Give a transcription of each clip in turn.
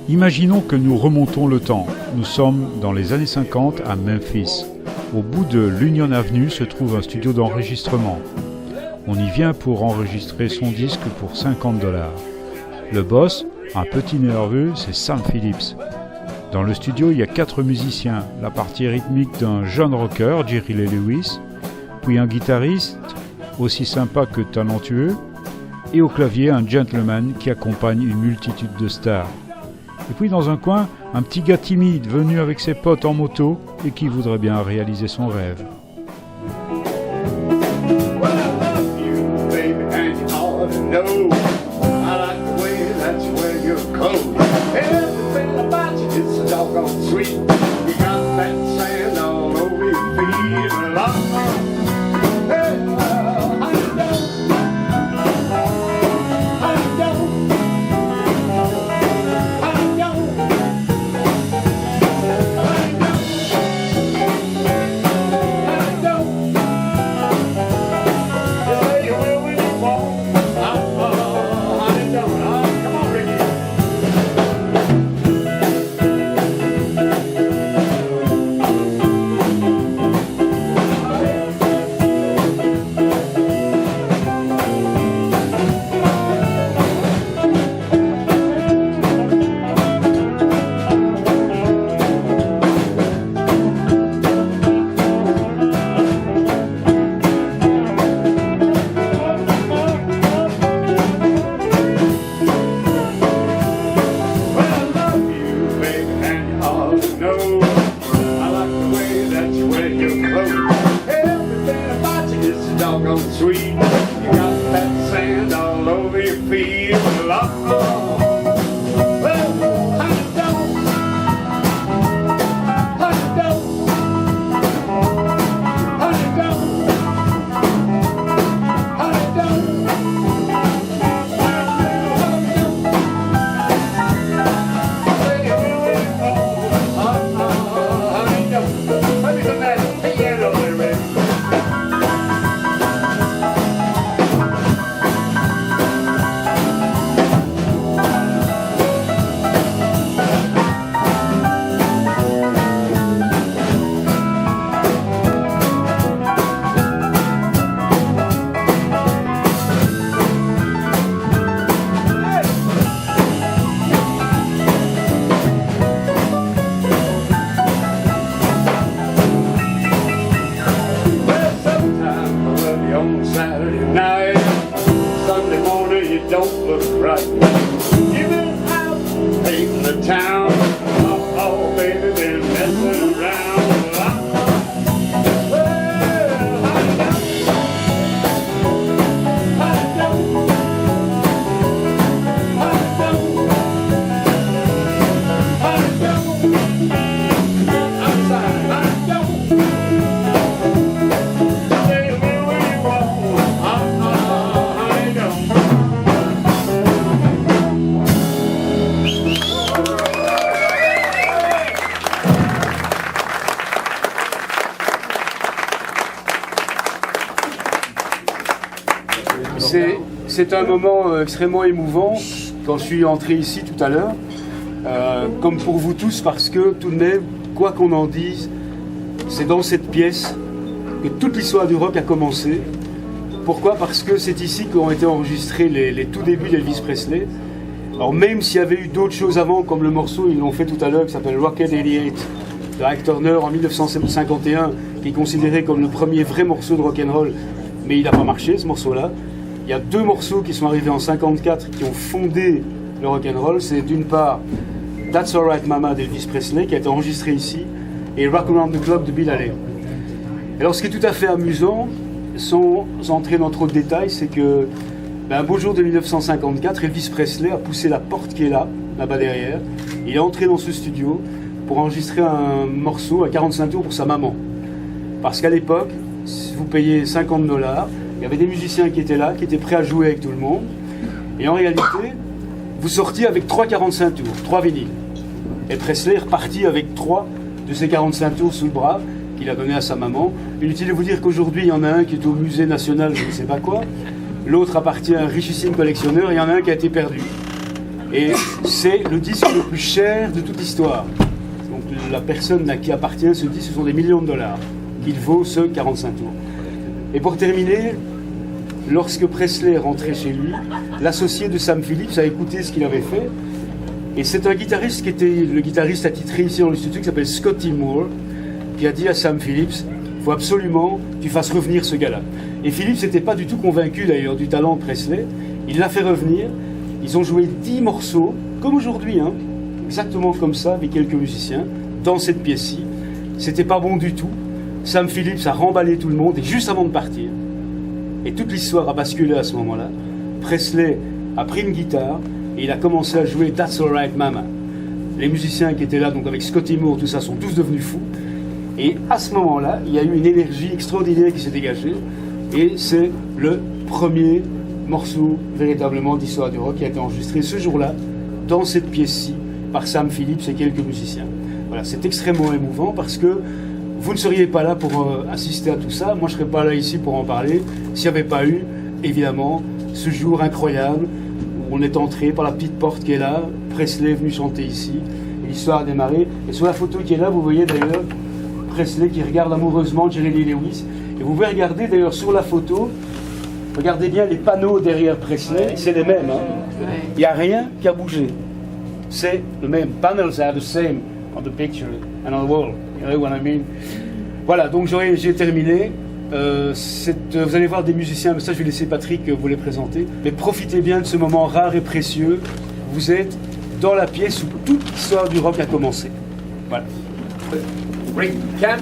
Imaginons que nous remontons le temps. Nous sommes dans les années 50 à Memphis. Au bout de l'Union Avenue se trouve un studio d'enregistrement. On y vient pour enregistrer son disque pour $50. Le boss, un petit nerveux, c'est Sam Phillips. Dans le studio, il y a 4 musiciens. La partie rythmique d'un jeune rocker, Jerry Lee Lewis, puis un guitariste, aussi sympa que talentueux, et au clavier, un gentleman qui accompagne une multitude de stars. Et puis dans un coin, un petit gars timide venu avec ses potes en moto et qui voudrait bien réaliser son rêve. C'est un moment extrêmement émouvant quand je suis entré ici tout à l'heure, comme pour vous tous, parce que tout de même, quoi qu'on en dise, c'est dans cette pièce que toute l'histoire du rock a commencé. Pourquoi ? Parce que c'est ici qu'ont été enregistrés les tout débuts d'Elvis Presley. Alors même s'il y avait eu d'autres choses avant, comme le morceau, ils l'ont fait tout à l'heure, qui s'appelle Rocket 88, de Ike Turner en 1951, qui est considéré comme le premier vrai morceau de rock'n'roll, mais il n'a pas marché ce morceau-là. Il y a 2 morceaux qui sont arrivés en 54 qui ont fondé le rock'n'roll. C'est d'une part That's Alright Mama d'Elvis Presley qui a été enregistré ici et Rock Around the Clock de Bill Haley. Alors ce qui est tout à fait amusant, sans entrer dans trop de détails, c'est que un beau jour de 1954, Elvis Presley a poussé la porte qui est là-bas derrière. Il est entré dans ce studio pour enregistrer un morceau à 45 tours pour sa maman. Parce qu'à l'époque, si vous payez $50, il y avait des musiciens qui étaient là, qui étaient prêts à jouer avec tout le monde. Et en réalité, vous sortiez avec 3 45 tours, 3 vinyles. Et Presley est reparti avec 3 de ces 45 tours sous le bras qu'il a donné à sa maman. Inutile de vous dire qu'aujourd'hui, il y en a un qui est au musée national, je ne sais pas quoi. l'autre appartient à un richissime collectionneur, il y en a un qui a été perdu. Et c'est le disque le plus cher de toute l'histoire. Donc la personne à qui appartient ce disque, ce sont des millions de dollars. Il vaut ce 45 tours. Et pour terminer, lorsque Presley est rentré chez lui, l'associé de Sam Phillips a écouté ce qu'il avait fait. Et c'est un guitariste qui était le guitariste attitré ici dans le studio, qui s'appelle Scotty Moore, qui a dit à Sam Phillips, il faut absolument que tu fasses revenir ce gars-là. Et Phillips n'était pas du tout convaincu d'ailleurs du talent de Presley. Il l'a fait revenir. Ils ont joué 10 morceaux, comme aujourd'hui, hein, exactement comme ça, avec quelques musiciens, dans cette pièce-ci. C'était pas bon du tout. Sam Phillips a remballé tout le monde, et juste avant de partir, et toute l'histoire a basculé à ce moment-là, Presley a pris une guitare, et il a commencé à jouer That's Alright Mama. Les musiciens qui étaient là, donc avec Scotty Moore, tout ça, sont tous devenus fous. Et à ce moment-là, il y a eu une énergie extraordinaire qui s'est dégagée, et c'est le premier morceau véritablement d'histoire du rock qui a été enregistré ce jour-là, dans cette pièce-ci, par Sam Phillips et quelques musiciens. Voilà, c'est extrêmement émouvant parce que vous ne seriez pas là pour assister à tout ça, moi je ne serais pas là ici pour en parler, s'il n'y avait pas eu, évidemment, ce jour incroyable où on est entré par la petite porte qui est là, Presley est venu chanter ici, et l'histoire a démarré. Et sur la photo qui est là, vous voyez d'ailleurs Presley qui regarde amoureusement Jerry Lee Lewis, et vous pouvez regarder d'ailleurs sur la photo, regardez bien les panneaux derrière Presley, c'est les mêmes, hein. Il n'y a rien qui a bougé. C'est le même. Panels are the same on the picture and on the wall. You know what I mean? Voilà, donc j'ai terminé. Vous allez voir des musiciens, mais ça je vais laisser Patrick vous les présenter. Mais profitez bien de ce moment rare et précieux. Vous êtes dans la pièce où toute l'histoire du rock a commencé. Voilà. Rick Camp,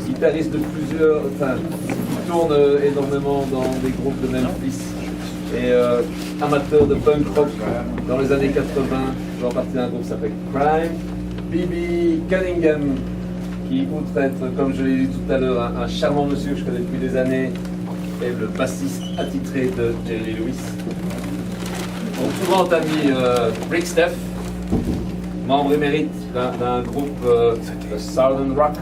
guitariste de plusieurs, enfin, qui tourne énormément dans des groupes de Memphis et amateur de punk rock dans les années 80. Je fais partie d'un groupe qui s'appelle Crime. B.B. Cunningham, qui, outre être, comme je l'ai dit tout à l'heure, un charmant monsieur que je connais depuis des années, est le bassiste attitré de Jerry Lee Lewis. Mon tout grand ami Rick Steff, membre émérite d'un groupe de Southern Rock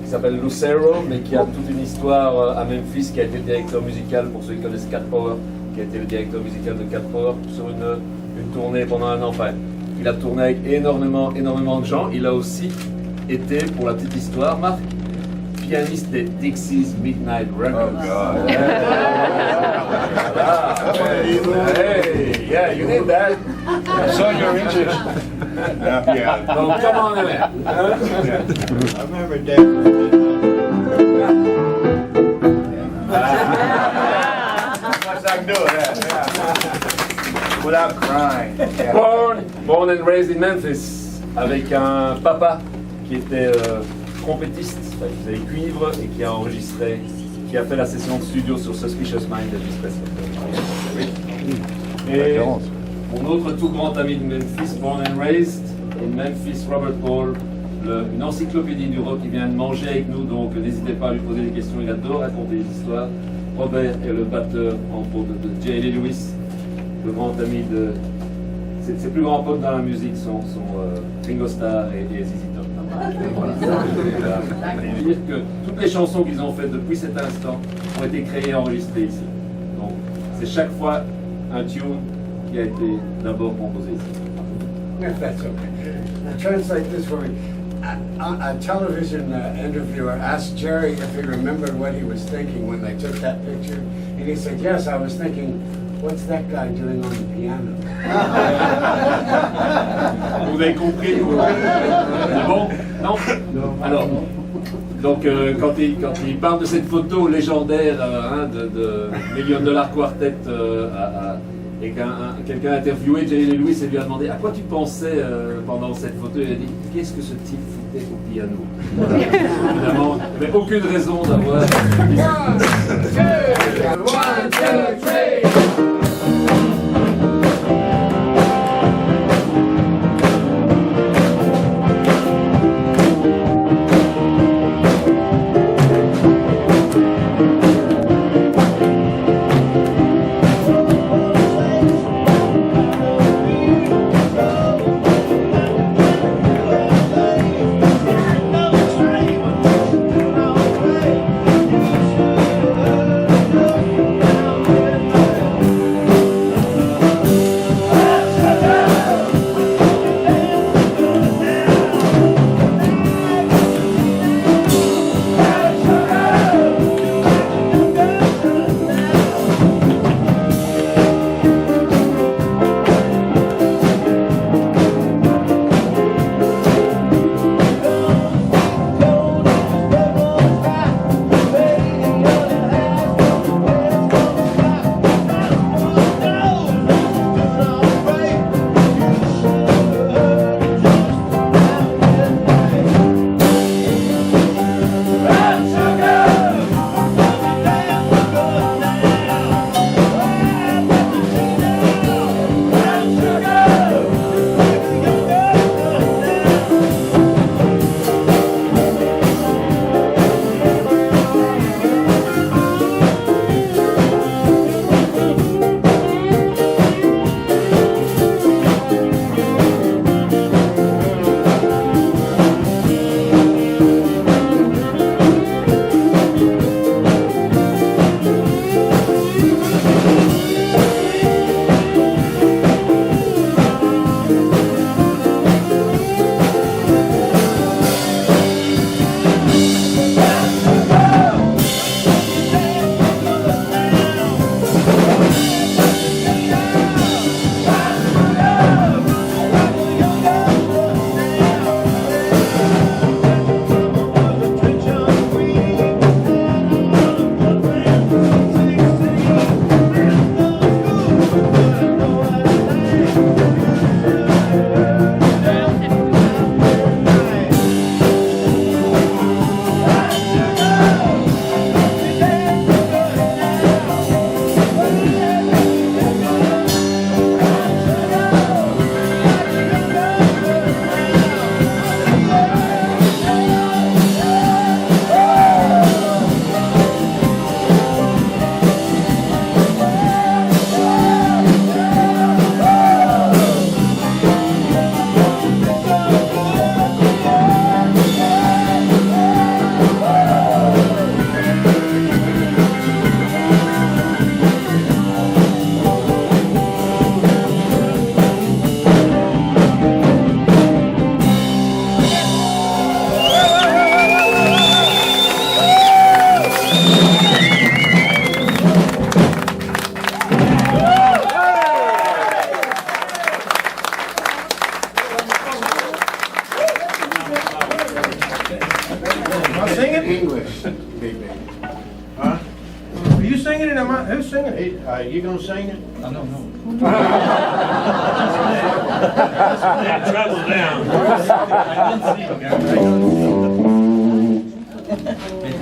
qui s'appelle Lucero, mais qui a toute une histoire à Memphis, qui a été directeur musical, pour ceux qui connaissent Cat Power, qui a été le directeur musical de Cat Power sur une tournée pendant un an. Enfin, il a tourné avec énormément de gens. Il a aussi été, pour la petite histoire, Marc, pianiste des Dixie's Midnight Records. Oh God. Hey, yeah, you need that. I saw your interest. Yeah. So come on in there. I remember Dad. Much I can do that. Without crying. Yeah. Born and raised in Memphis, avec un papa qui était trompettiste, qui faisait cuivre et qui a enregistré, qui a fait la session de studio sur Suspicious Mind d'Elvis Presley. Et mon autre tout grand ami de Memphis, born and raised in Memphis, Robert Paul, une encyclopédie du rock qui vient de manger avec nous, donc n'hésitez pas à lui poser des questions, il adore raconter des histoires. Robert est le batteur entre autres de Jerry Lee Lewis, le grand ami de ses plus grands potes dans la musique sont Ringo Starr et ZZ Top. Voilà. Dire que toutes les chansons qu'ils ont faites depuis cet instant ont été créées et enregistrées ici. Donc c'est chaque fois un tune qui a été d'abord composé ici. If that's okay. Now translate this for me. A television interviewer asked Jerry if he remembered what he was thinking when they took that picture, and he said, "Yes, I was thinking, what's that guy doing on the piano?" Vous avez compris? C'est bon? Non? Alors, donc quand il parle de cette photo légendaire de Million Dollar Quartet et quelqu'un a interviewé Jerry Lee Lewis et lui a demandé à quoi tu pensais pendant cette photo, il a dit qu'est-ce que ce type foutait au piano? Évidemment, il n'y avait aucune raison d'avoir. One, two, three. Am I singing? English, big. Huh? Are you singing it? Who's singing it? You gonna sing it? I don't know. Travel down.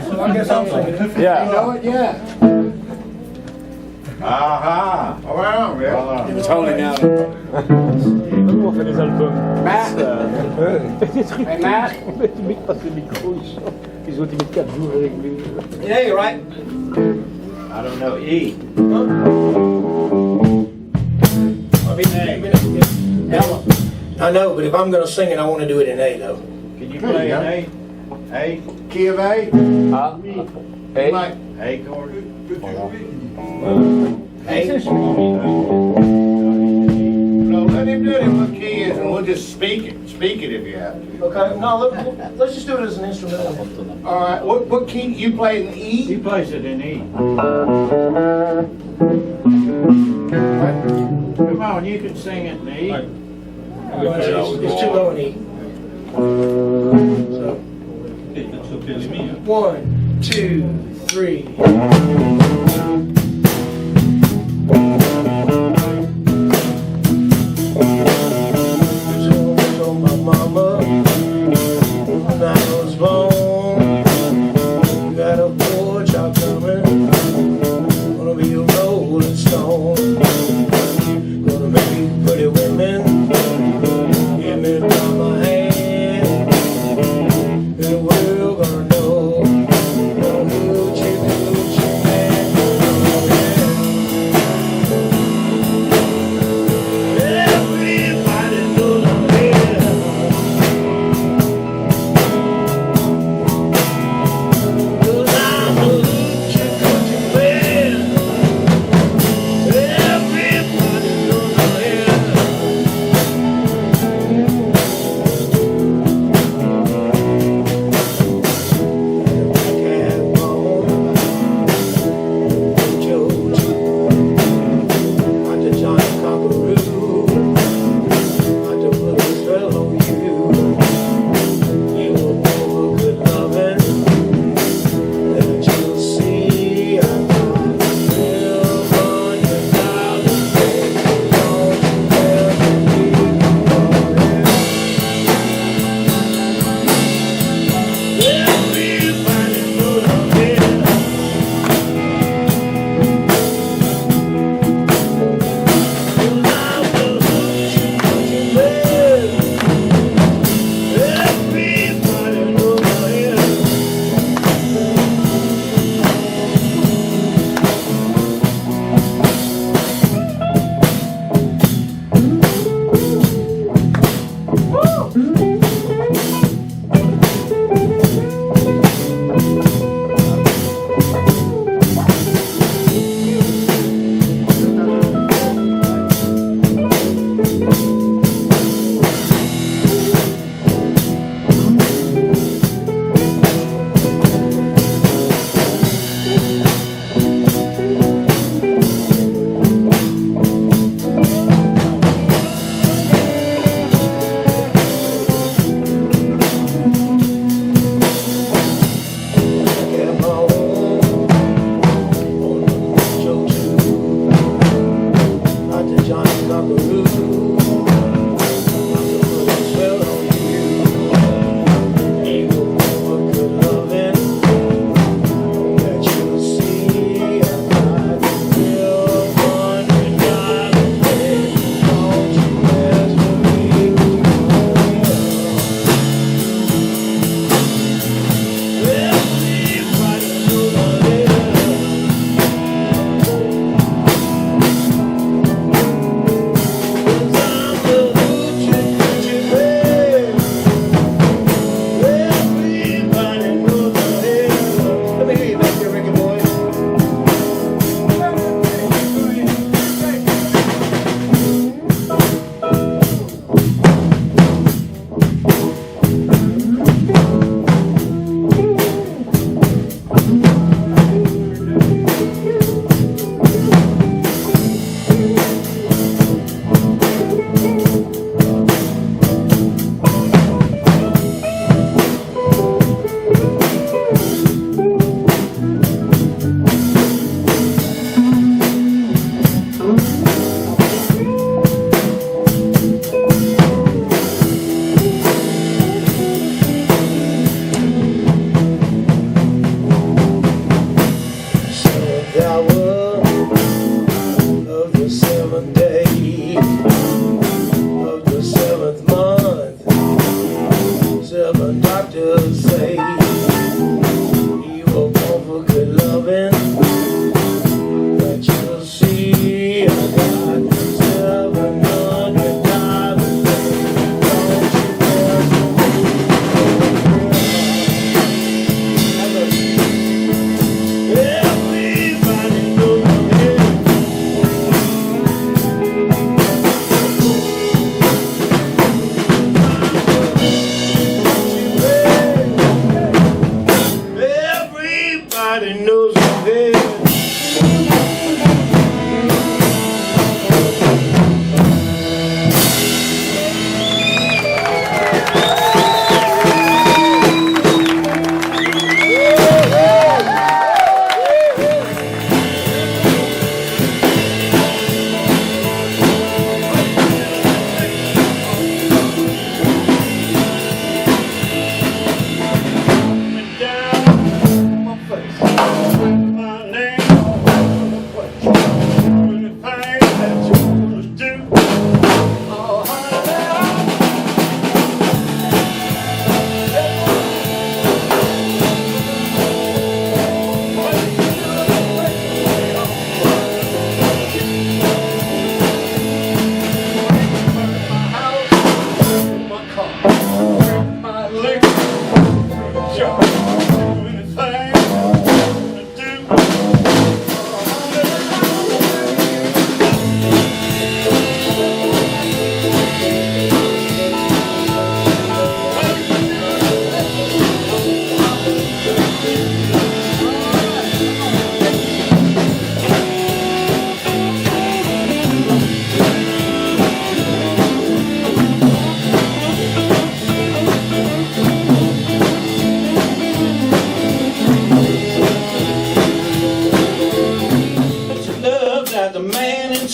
So I guess I'm singing it. You know it? Yeah. Aha! Wow, yeah. It's holding out. On fait des albums. Matt. Des trucs. Hey, Matt. Les mecs passent le micro, ils ont été mettre 4 jours avec lui. Yeah, you're right. I don't know. E. I know, but if I'm gonna sing it, I want to do it in A though. Can you play an A? A? Key of A. Ah, Mike. A chord. No, let him do it in what key is, and we'll just speak it. Speak it if you have to. Okay, no, let's just do it as an instrumental. All right. What key you play in He E? plays it in E. Come on, you can sing it in E. It's too low in E. So, 1, 2, 3.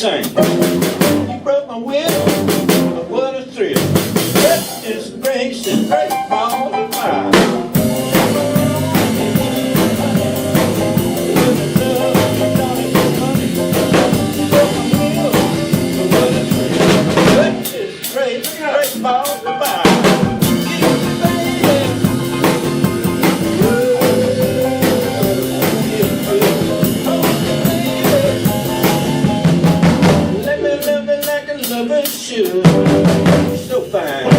sing. You broke my will, what a thrill. Goodness gracious, great ball of fire. Goodness gracious, great ball of fire. Let me love me like a lover should. So fine.